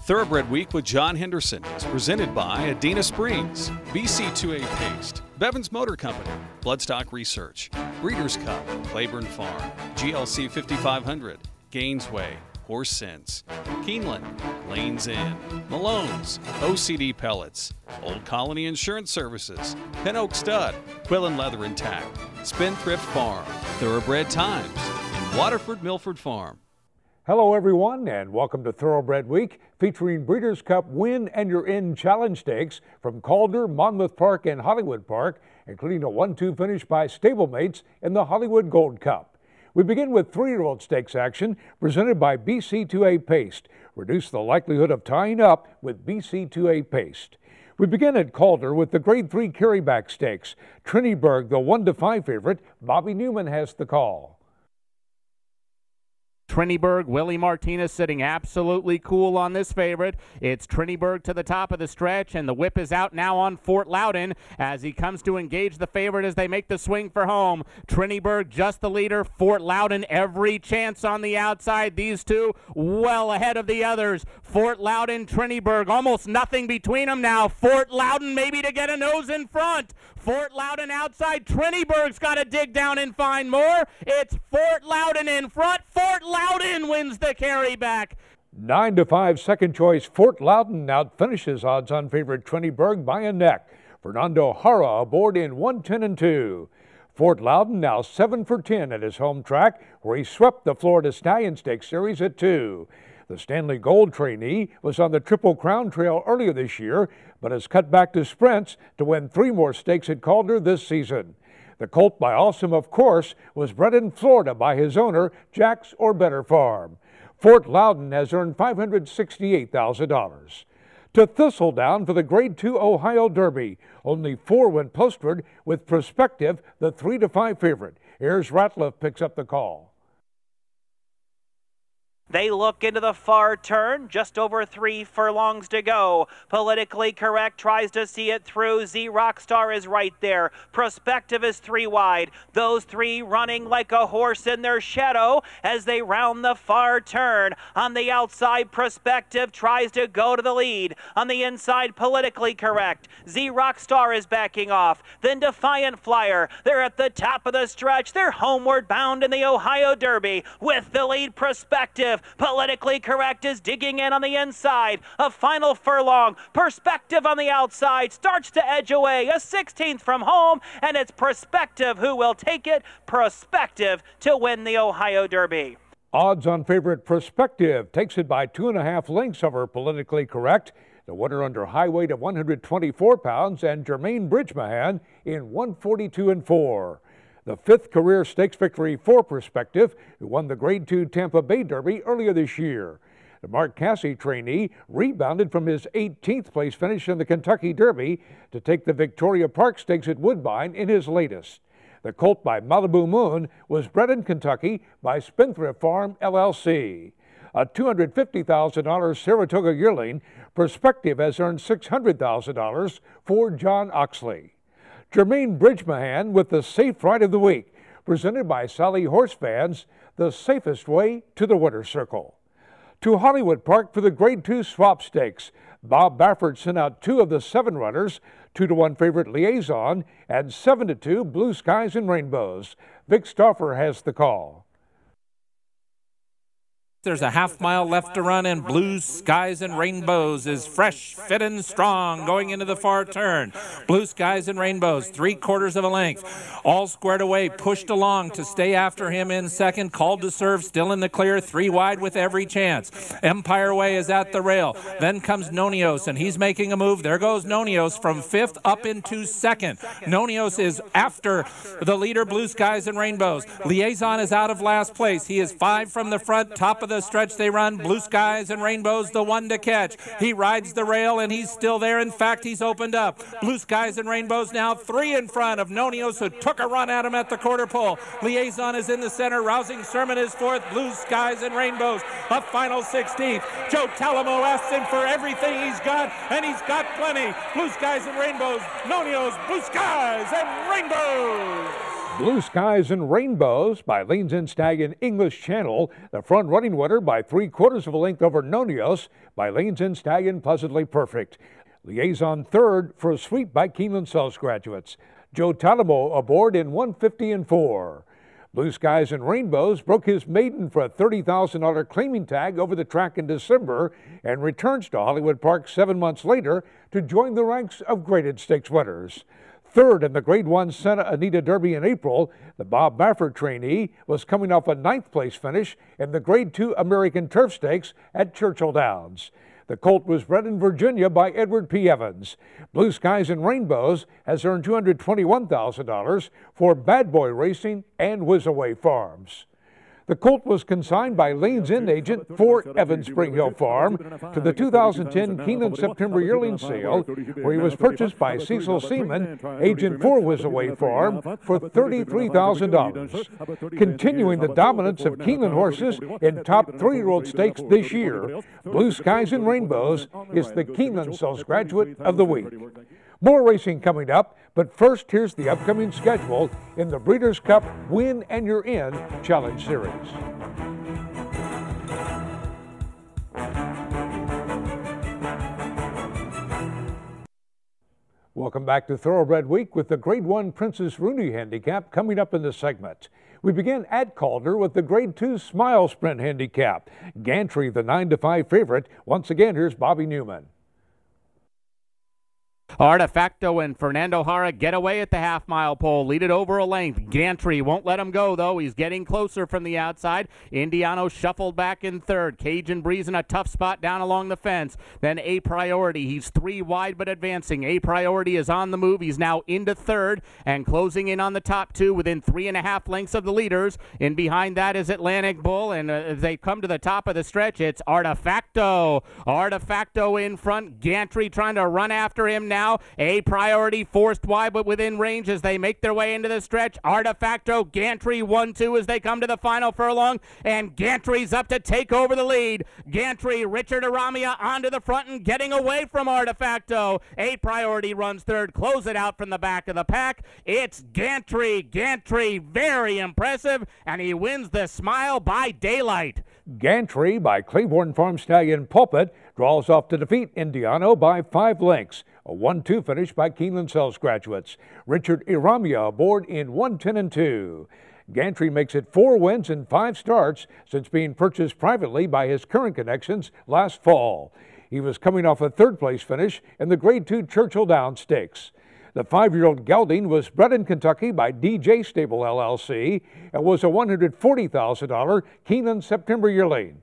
Thoroughbred Week with John Henderson is presented by Adena Springs, BC2A Paste, Bevins Motor Company, Bloodstock Research, Breeders' Cup, Claiborne Farm, GLC 5500, Gainesway, Horse Sense, Keeneland, Lanes Inn, Malone's, OCD Pellets, Old Colony Insurance Services, Pin Oak Stud, Quill and Leather and Tack, Spendthrift Farm, Thoroughbred Times, and Waterford Milford Farm. Hello everyone and welcome to Thoroughbred Week featuring Breeders' Cup Win and You're In Challenge Stakes from Calder, Monmouth Park and Hollywood Park, including a 1-2 finish by stablemates in the Hollywood Gold Cup. We begin with 3-year-old stakes action presented by BC2A Paste. Reduce the likelihood of tying up with BC2A Paste. We begin at Calder with the Grade 3 Carryback Stakes. Triniberg, the 1-5 favorite. Bobby Newman has the call. Triniberg, Willie Martinez sitting absolutely cool on this favorite. It's Triniberg to the top of the stretch, and the whip is out now on Fort Loudon as he comes to engage the favorite as they make the swing for home. Triniberg just the leader. Fort Loudon every chance on the outside. These two well ahead of the others. Fort Loudon, Triniberg, almost nothing between them now. Fort Loudon maybe to get a nose in front. Fort Loudon outside. Triniberg's got to dig down and find more. It's Fort Loudon in front. Fort Loudon wins the carry back. 9-5 second choice. Fort Loudon out finishes odds-on favorite Triniberg by a neck. Fernando Hara aboard in 1-10-2. Fort Loudon now 7 for 10 at his home track, where he swept the Florida Stallion Stakes Series at 2. The Stanley Gold trainee was on the Triple Crown Trail earlier this year, but has cut back to sprints to win 3 more stakes at Calder this season. The colt by Awesome, of course, was bred in Florida by his owner, Jack's or Better Farm. Fort Loudon has earned $568,000. To Thistledown for the Grade 2 Ohio Derby. Only 4 went postward with Prospective, the 3-5 favorite. Ayers Ratliff picks up the call. They look into the far turn, just over 3 furlongs to go. Politically Correct tries to see it through. Z Rockstar is right there. Prospective is 3 wide. Those 3 running like a horse in their shadow as they round the far turn. On the outside, Prospective tries to go to the lead. On the inside, Politically Correct. Z Rockstar is backing off. Then Defiant Flyer. They're at the top of the stretch. They're homeward bound in the Ohio Derby with the lead Prospective. Politically Correct is digging in on the inside. A final furlong. Prospective on the outside starts to edge away. A 16th from home, and it's Prospective who will take it. Prospective to win the Ohio Derby. Odds on favorite Prospective takes it by 2.5 lengths over Politically Correct. The winner under high weight of 124 pounds and Jermaine Bridgemahan in 142-4. The 5th career stakes victory for Prospective, who won the Grade 2 Tampa Bay Derby earlier this year. The Mark Casse trainee rebounded from his 18th place finish in the Kentucky Derby to take the Victoria Park Stakes at Woodbine in his latest. The colt by Malibu Moon was bred in Kentucky by Spendthrift Farm, LLC. A $250,000 Saratoga yearling, Prospective has earned $600,000 for John Oxley. Jermaine Bridgemahan with the Safe Ride of the Week, presented by Sally Horse Fans, the safest way to the winner's circle. To Hollywood Park for the Grade 2 Swap Stakes. Bob Baffert sent out 2 of the 7 runners, 2-1 favorite Liaison, and 7-2 Blue Skies and Rainbows. Vic Stauffer has the call. There's a half-mile left to run, and Blue Skies and Rainbows is fresh, fit, and strong going into the far turn. Blue Skies and Rainbows, 3/4 of a length. All squared away, pushed along to stay after him in second. Called to serve, still in the clear, 3 wide with every chance. Empire Way is at the rail. Then comes Nonios, and he's making a move. There goes Nonios from 5th up into 2nd. Nonios is after the leader, Blue Skies and Rainbows. Liaison is out of last place. He is 5 from the front, top of the stretch they run. Blue Skies and Rainbows, the one to catch. He rides the rail, and he's still there. In fact, he's opened up. Blue Skies and Rainbows now 3 in front of Nonios, who took a run at him at the quarter pole. Liaison is in the center. Rousing Sermon is 4th. Blue Skies and Rainbows, a final 16th. Joe Talamo asks him for everything he's got, and he's got plenty. Blue Skies and Rainbows, Nonios, Blue Skies and Rainbows. Blue Skies and Rainbows by Leans In Stag in English Channel. The front running winner by 3/4 of a length over Nonios by Leans In Stag in Pleasantly Perfect. Liaison third for a sweep by Keeneland Sales graduates. Joe Talamo aboard in 150-4. Blue Skies and Rainbows broke his maiden for a $30,000 claiming tag over the track in December and returns to Hollywood Park 7 months later to join the ranks of graded stakes winners. Third in the Grade 1 Santa Anita Derby in April, the Bob Baffert trainee was coming off a 9th place finish in the Grade 2 American Turf Stakes at Churchill Downs. The colt was bred in Virginia by Edward P. Evans. Blue Skies and Rainbows has earned $221,000 for Bad Boy Racing and Whiz-Away Farms. The colt was consigned by Leans In agent for Evans Spring Hill Farm to the 2010 Keeneland September yearling sale, where he was purchased by Cecil Seaman, agent for Whiz-Away Farm, for $33,000. Continuing the dominance of Keeneland horses in top 3-year-old stakes this year, Blue Skies and Rainbows is the Keeneland Sales Graduate of the Week. More racing coming up, but first here's the upcoming schedule in the Breeders' Cup Win and You're In Challenge Series. Welcome back to Thoroughbred Week with the Grade 1 Princess Rooney Handicap coming up in this segment. We begin at Calder with the Grade 2 Smile Sprint Handicap. Gantry, the 9-5 favorite. Once again, here's Bobby Newman. Artefacto and Fernando Jara get away at the half-mile pole, lead it over a length. Gantry won't let him go, though. He's getting closer from the outside. Indiano shuffled back in third. Cajun Breeze in a tough spot down along the fence. Then A Priority. He's 3 wide but advancing. A Priority is on the move. He's now into third and closing in on the top 2 within 3.5 lengths of the leaders. In behind that is Atlantic Bull, and as they come to the top of the stretch, it's Artefacto. Artefacto in front. Gantry trying to run after him now. A Priority forced wide but within range as they make their way into the stretch. Artefacto, Gantry 1-2 as they come to the final furlong, and Gantry's up to take over the lead. Gantry, Richard Aramia onto the front and getting away from Artefacto. A Priority runs third, close it out from the back of the pack. It's Gantry. Gantry, very impressive, and he wins the Smile by Daylight. Gantry by Claiborne Farm Stallion Pulpit draws off to defeat Indiano by 5 lengths. A 1-2 finish by Keeneland Sales graduates. Richard Iramia aboard in 110-2. Gantry makes it 4 wins and 5 starts since being purchased privately by his current connections last fall. He was coming off a 3rd place finish in the Grade 2 Churchill Downs Stakes. The 5-year-old gelding was bred in Kentucky by DJ Stable LLC and was a $140,000 Keeneland September yearling.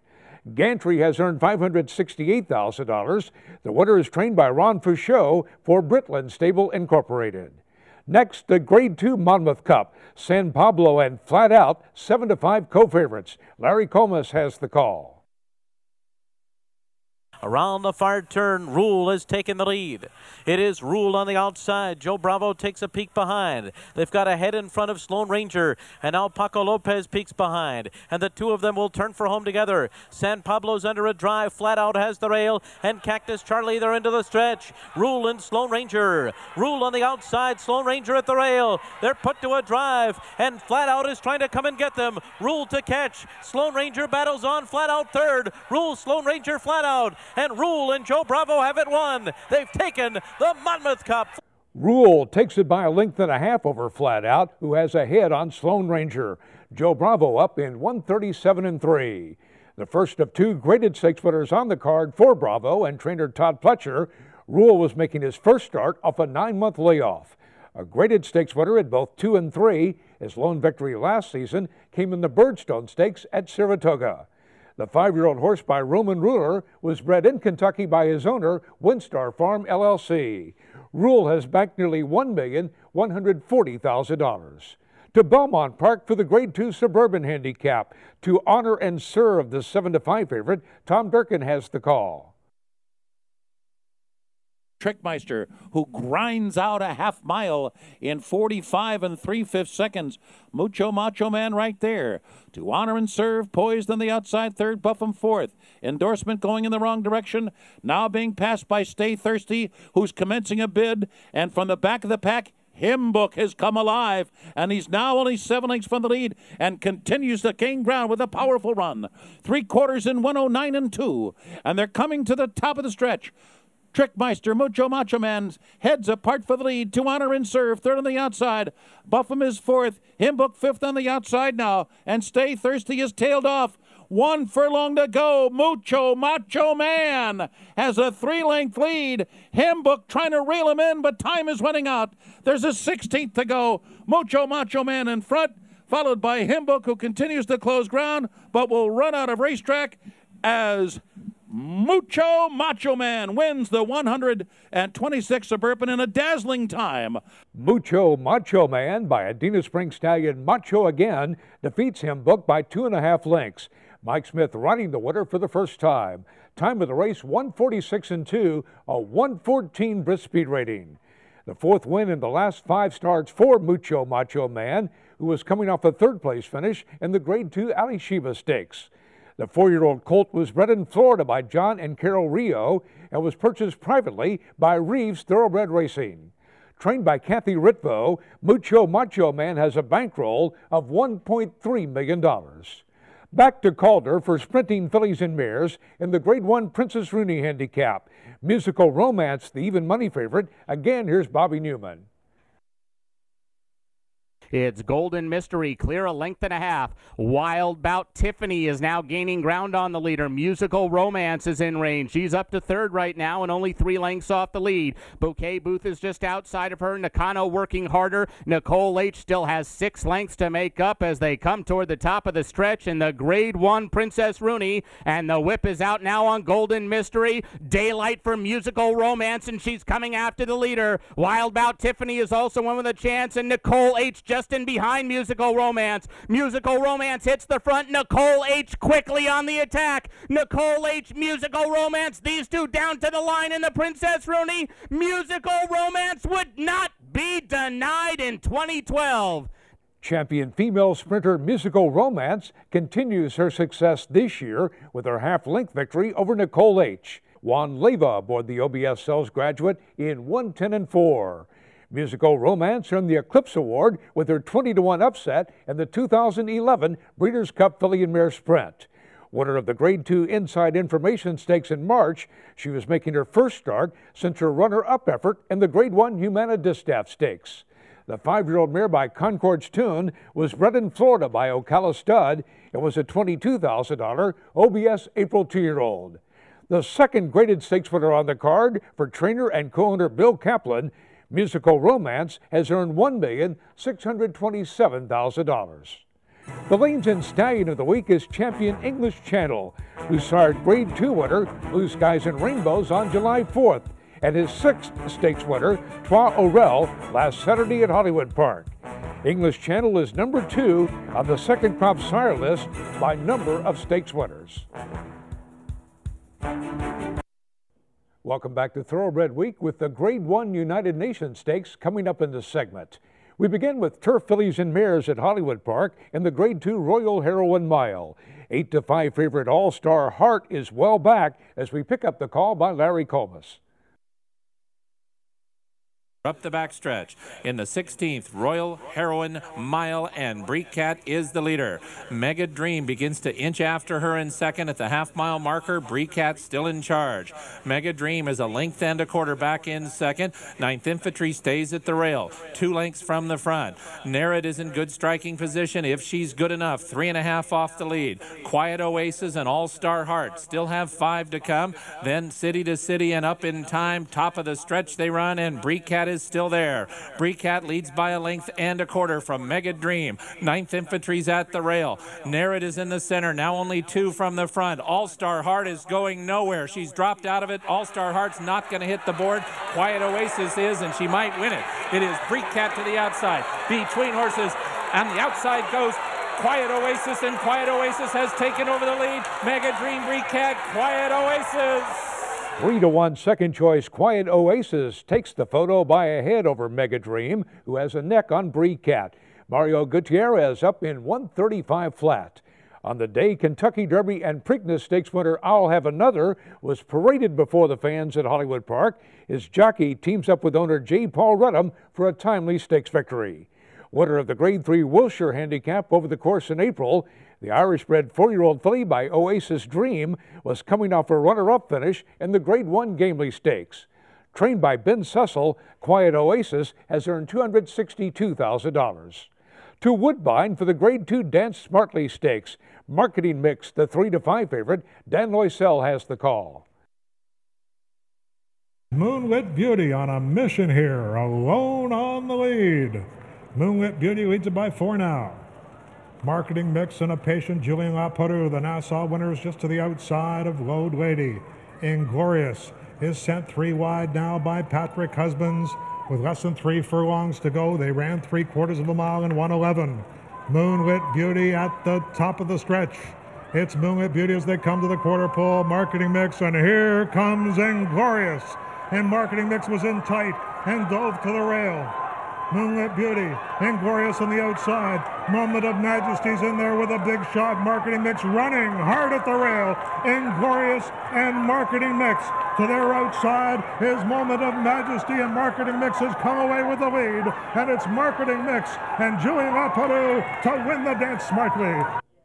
Gantry has earned $568,000. The winner is trained by Ron Fouchot for Britland Stable Incorporated. Next, the Grade 2 Monmouth Cup. San Pablo and Flat Out, 7-5 co-favorites. Larry Comas has the call. Around the far turn, Rule has taken the lead. It is Rule on the outside. Joe Bravo takes a peek behind. They've got a head in front of Sloan Ranger, and now Paco Lopez peeks behind. And the two of them will turn for home together. San Pablo's under a drive. Flat Out has the rail, and Cactus Charlie, they're into the stretch. Rule and Sloan Ranger. Rule on the outside, Sloan Ranger at the rail. They're put to a drive, and Flat Out is trying to come and get them. Rule to catch. Sloan Ranger battles on. Flat Out third. Rule, Sloan Ranger, Flat Out. And Rule and Joe Bravo have it won. They've taken the Monmouth Cup. Rule takes it by 1.5 lengths over Flat Out, who has a head on Sloan Ranger. Joe Bravo up in 137-3. The first of 2 graded stakes winners on the card for Bravo and trainer Todd Pletcher. Rule was making his first start off a 9-month layoff. A graded stakes winner at both 2 and 3. His lone victory last season came in the Birdstone Stakes at Saratoga. The 5-year-old horse by Roman Ruler was bred in Kentucky by his owner, Windstar Farm LLC. Rule has backed nearly $1,140,000. To Belmont Park for the Grade 2 Suburban Handicap. To honor and serve the 7-5 favorite, Tom Durkin has the call. Trickmeister, who grinds out a half mile in 45 3/5 seconds. Mucho Macho Man right there. To honor and serve, poised on the outside third, Buffum fourth. Endorsement going in the wrong direction, now being passed by Stay Thirsty, who's commencing a bid, and from the back of the pack, Himbook has come alive, and he's now only 7 lengths from the lead and continues to gain ground with a powerful run. 3/4 in 109 and 2, and they're coming to the top of the stretch. Trickmeister, Mucho Macho Man heads apart for the lead. To Honor in Serve, third on the outside. Buffum is fourth. Himbook fifth on the outside now, and Stay Thirsty is tailed off. 1 furlong to go. Mucho Macho Man has a 3-length lead. Himbook trying to reel him in, but time is running out. There's a 16th to go. Mucho Macho Man in front, followed by Himbook, who continues to close ground, but will run out of racetrack as Mucho Macho Man wins the 126 Suburban in a dazzling time. Mucho Macho Man by Adena Spring stallion Macho Again defeats Himbook by 2.5 lengths. Mike Smith riding the winner for the first time. Time of the race 146 and 2, a 114 brisk speed rating. The 4th win in the last 5 starts for Mucho Macho Man, who was coming off a 3rd place finish in the Grade 2 Ali Shiva Stakes. The 4-year-old colt was bred in Florida by John and Carol Rio and was purchased privately by Reeves Thoroughbred Racing. Trained by Kathy Ritvo, Mucho Macho Man has a bankroll of $1.3 million. Back to Calder for sprinting fillies and mares in the Grade 1 Princess Rooney Handicap. Musical Romance, the even money favorite. Again, here's Bobby Newman. It's Golden Mystery, clear 1.5 lengths. Wild Bout Tiffany is now gaining ground on the leader. Musical Romance is in range. She's up to 3rd right now and only 3 lengths off the lead. Bouquet Booth is just outside of her. Nakano working harder. Nicole H still has 6 lengths to make up as they come toward the top of the stretch in the Grade 1 Princess Rooney. And the whip is out now on Golden Mystery. Daylight for Musical Romance, and she's coming after the leader. Wild Bout Tiffany is also in with a chance, and Nicole H just in behind Musical Romance. Musical Romance hits the front. Nicole H quickly on the attack. Nicole H, Musical Romance, these two down to the line in the Princess Rooney. Musical Romance would not be denied in 2012. Champion female sprinter Musical Romance continues her success this year with her half-length victory over Nicole H. Juan Leyva aboard the OBS Cells graduate in 110 and 4. Musical Romance earned the Eclipse Award with her 20-1 upset in the 2011 Breeders' Cup Filly and Mare Sprint. Winner of the Grade 2 Inside Information Stakes in March, she was making her first start since her runner-up effort in the Grade 1 Humana Distaff Stakes. The 5-year-old mare by Concord's Tune was bred in Florida by Ocala Stud and was a $22,000 OBS April 2-year-old. The second graded stakes winner on the card for trainer and co-owner Bill Kaplan, Musical Romance has earned $1,627,000. The Lanes and Stallion of the Week is Champion English Channel, who sired Grade 2 winner Blue Skies and Rainbows on July 4th, and his 6th stakes winner, Trois Aurel, last Saturday at Hollywood Park. English Channel is number 2 on the second crop sire list by number of stakes winners. Welcome back to Thoroughbred Week with the Grade 1 United Nations Stakes coming up in this segment. We begin with turf fillies and mares at Hollywood Park in the Grade 2 Royal Heroine Mile. 8-5 favorite All-Star Heart is well back as we pick up the call by Larry Colmus. Up the backstretch in the 16th Royal Heroine Mile, and Breecat is the leader. Mega Dream begins to inch after her in second at the half-mile marker. Breecat still in charge. Mega Dream is a length and a quarter back in second. 9th Infantry stays at the rail, 2 lengths from the front. Nerid is in good striking position if she's good enough. 3.5 off the lead. Quiet Oasis and All-Star Heart still have 5 to come. Then City to City and Up in Time. Top of the stretch they run, and Breecat is still there. Breecat leads by a length and a quarter from Mega Dream. 9th Infantry's at the rail. Nerid is in the center, now only 2 from the front. All-Star Heart is going nowhere. She's dropped out of it. All-Star Heart's not going to hit the board. Quiet Oasis is, and she might win it. It is Breecat to the outside. Between horses, and the outside goes Quiet Oasis, and Quiet Oasis has taken over the lead. Mega Dream, Breecat, Quiet Oasis. 3-1 second choice Quiet Oasis takes the photo by a head over Mega Dream, who has a neck on Breecat. Mario Gutierrez up in 135 flat. On the day, Kentucky Derby and Preakness Stakes winner I'll Have Another was paraded before the fans at Hollywood Park. His jockey teams up with owner J. Paul Rudham for a timely stakes victory. Winner of the Grade 3 Wilshire Handicap over the course in April, the Irish-bred 4-year-old filly by Oasis Dream was coming off a runner-up finish in the Grade 1 Gamely Stakes. Trained by Ben Cecil, Quiet Oasis has earned $262,000. To Woodbine for the Grade 2 Dance Smartly Stakes. Marketing Mix, the 3-5 favorite. Dan Loisel has the call. Moonlit Beauty on a mission here, alone on the lead. Moonlit Beauty leads it by 4 now. Marketing Mix and a patient Julian Laperoux, the Nassau winners, just to the outside of Load Lady. Inglorious is sent 3 wide now by Patrick Husbands. With less than 3 furlongs to go, they ran 3/4 of a mile in 1:11. Moonlit Beauty at the top of the stretch. It's Moonlit Beauty as they come to the quarter pole. Marketing Mix, and here comes Inglorious. And Marketing Mix was in tight and dove to the rail. Moonlit Beauty, Inglorious on the outside. Moment of Majesty's in there with a big shot. Marketing Mix running hard at the rail. Inglorious and Marketing Mix to their outside is Moment of Majesty, and Marketing Mix has come away with the lead. And it's Marketing Mix and Julian Laperoux to win the Dance Smartly.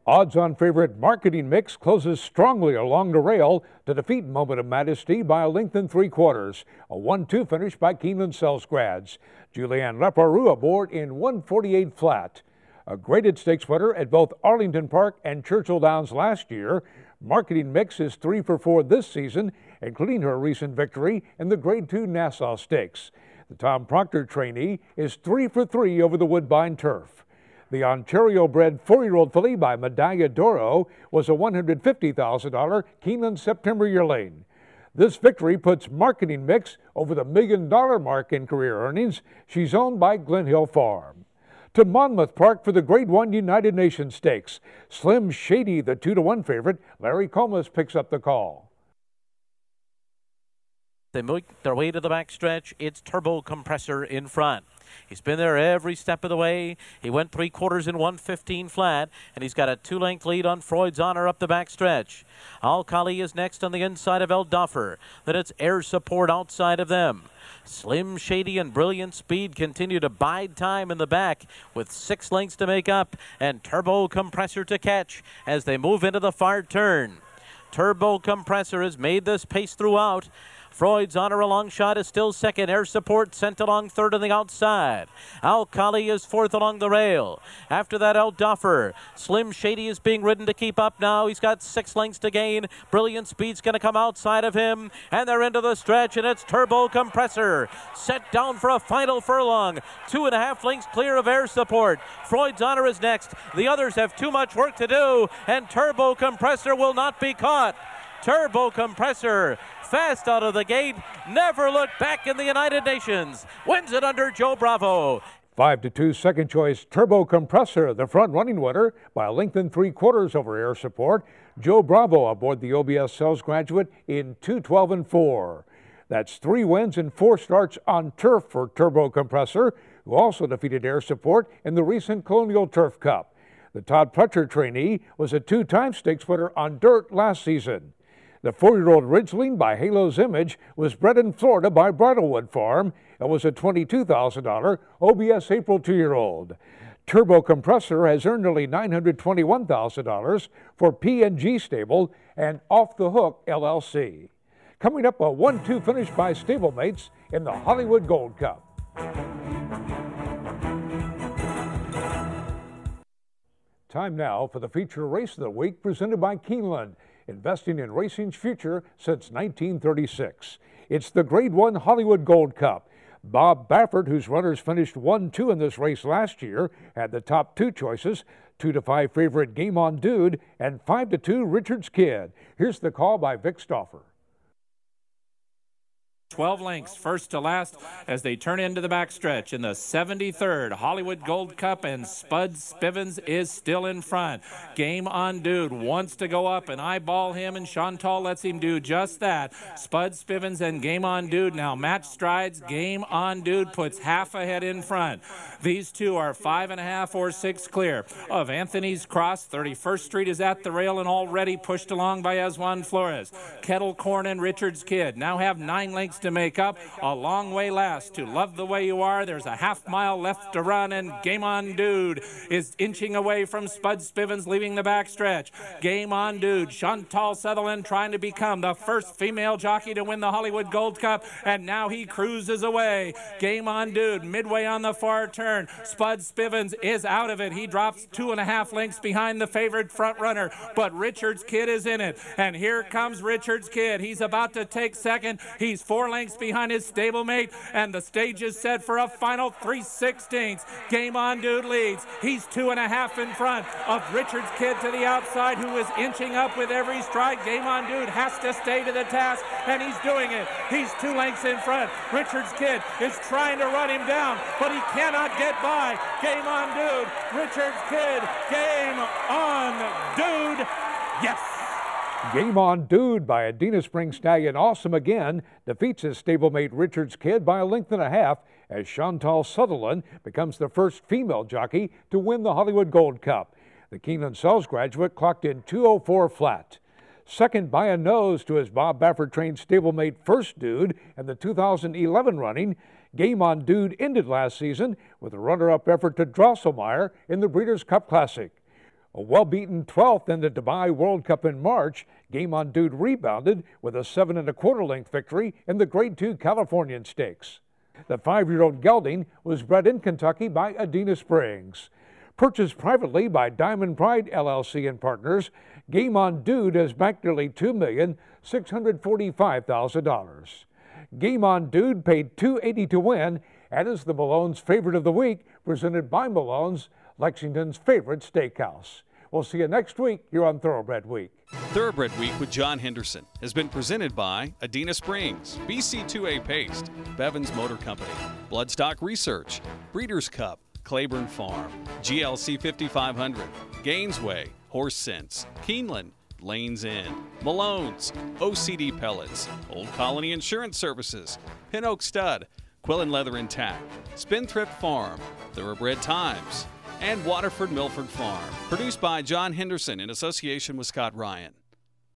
Odds-on favorite Marketing Mix closes strongly along the rail to defeat Moment of Majesty by a length and 3/4. A 1-2 finish by Keeneland Sells grads. Julian Laperoux aboard in 1:48 flat. A graded stakes winner at both Arlington Park and Churchill Downs last year, Marketing Mix is 3 for 4 this season, including her recent victory in the Grade 2 Nassau Stakes. The Tom Proctor trainee is 3 for 3 over the Woodbine turf. The Ontario-bred 4-year-old filly by Medaglia d'Oro was a $150,000 Keeneland September yearling. This victory puts Marketing Mix over the $1 million mark in career earnings. She's owned by Glen Hill Farm. To Monmouth Park for the Grade 1 United Nations Stakes. Slim Shady, the 2-1 favorite. Larry Comas picks up the call. They make their way to the backstretch. It's Turbo Compressor in front. He's been there every step of the way. He went 3/4 in 1:15 flat, and he's got a 2-length lead on Freud's Honor up the backstretch. Al-Khali is next on the inside of El Duffer. Then it's Air Support outside of them. Slim Shady and Brilliant Speed continue to bide time in the back with 6 lengths to make up, and Turbo Compressor to catch as they move into the far turn. Turbo Compressor has made this pace throughout. Freud's Honor, a long shot, is still second. Air Support sent along third on the outside. Al-Khali is fourth along the rail. After that, El Duffer. Slim Shady is being ridden to keep up now. He's got 6 lengths to gain. Brilliant Speed's going to come outside of him. And they're into the stretch, and it's Turbo Compressor. Set down for a final furlong. 2.5 lengths clear of Air Support. Freud's Honor is next. The others have too much work to do, and Turbo Compressor will not be caught. Turbo Compressor, fast out of the gate, never looked back in the United Nations. Wins it under Joe Bravo. 5-2 second choice Turbo Compressor, the front running winner by a length and 3/4 over Air Support. Joe Bravo aboard the OBS Sells graduate in 2:12 4. That's 3 wins and 4 starts on turf for Turbo Compressor, who also defeated Air Support in the recent Colonial Turf Cup. The Todd Pletcher trainee was a 2-time stakes winner on dirt last season. The 4-year-old Ridgeline by Halo's Image was bred in Florida by Bridlewood Farm and was a $22,000 OBS April 2-year-old. Turbo Compressor has earned nearly $921,000 for P&G Stable and Off the Hook LLC. Coming up, a 1-2 finish by stablemates in the Hollywood Gold Cup. Time now for the feature race of the week presented by Keeneland, investing in racing's future since 1936. It's the Grade 1 Hollywood Gold Cup. Bob Baffert, whose runners finished 1-2 in this race last year, had the top 2 choices, 2-5 favorite Game On Dude and 5-2 Richard's Kid. Here's the call by Vic Stauffer. 12 lengths, first to last, as they turn into the backstretch in the 73rd Hollywood Gold Cup, and Spud Spivens is still in front. Game On Dude wants to go up and eyeball him, and Chantal lets him do just that. Spud Spivens and Game On Dude now match strides. Game On Dude puts half ahead in front. These two are 5.5 or 6 clear of Anthony's Cross. 31st Street is at the rail and already pushed along by Aswan Flores. Kettle Corn and Richard's Kid now have 9 lengths to make up. A long way last to Love the Way You Are. There's a half-mile left to run, and Game On Dude is inching away from Spud Spivens, leaving the backstretch. Game On Dude, Chantal Sutherland trying to become the first female jockey to win the Hollywood Gold Cup, and now he cruises away. Game On Dude midway on the far turn. Spud Spivens is out of it. He drops 2.5 lengths behind the favored front runner, but Richard's Kid is in it, and here comes Richard's Kid. He's about to take second. He's 4 lengths behind his stablemate, and the stage is set for a final 3/16. Game On Dude leads. He's 2.5 in front of Richard's Kid to the outside, who is inching up with every stride. Game On Dude has to stay to the task, and he's doing it. He's 2 lengths in front. Richard's Kid is trying to run him down, but he cannot get by. Game On Dude, Richard's Kid, Game On Dude, yes! Game On Dude by Adena Spring Stallion Awesome Again defeats his stablemate Richard's Kid by 1.5 lengths as Chantal Sutherland becomes the first female jockey to win the Hollywood Gold Cup. The Keeneland Cells graduate clocked in 2:04 flat. Second by a nose to his Bob Baffert trained stablemate First Dude in the 2011 running. Game On Dude ended last season with a runner-up effort to Drosselmeyer in the Breeders' Cup Classic. A well-beaten 12th in the Dubai World Cup in March, Game On Dude rebounded with a 7.25 length victory in the Grade 2 Californian Stakes. The 5-year-old gelding was bred in Kentucky by Adena Springs. Purchased privately by Diamond Pride LLC and partners, Game On Dude has banked nearly $2,645,000. Game On Dude paid $280 to win and is the Malone's favorite of the week, presented by Malone's, Lexington's favorite steakhouse. We'll see you next week here on Thoroughbred Week. Thoroughbred Week with John Henderson has been presented by Adena Springs, BC2A Paste, Bevins Motor Company, Bloodstock Research, Breeders' Cup, Claiborne Farm, GLC 5500, Gainesway, Horse Sense, Keeneland, Lanes End, Malone's, OCD Pellets, Old Colony Insurance Services, Pin Oak Stud, Quillen Leather Intact, Spendthrift Farm, Thoroughbred Times, and Waterford Milford Farm. Produced by John Henderson in association with Scott Ryan.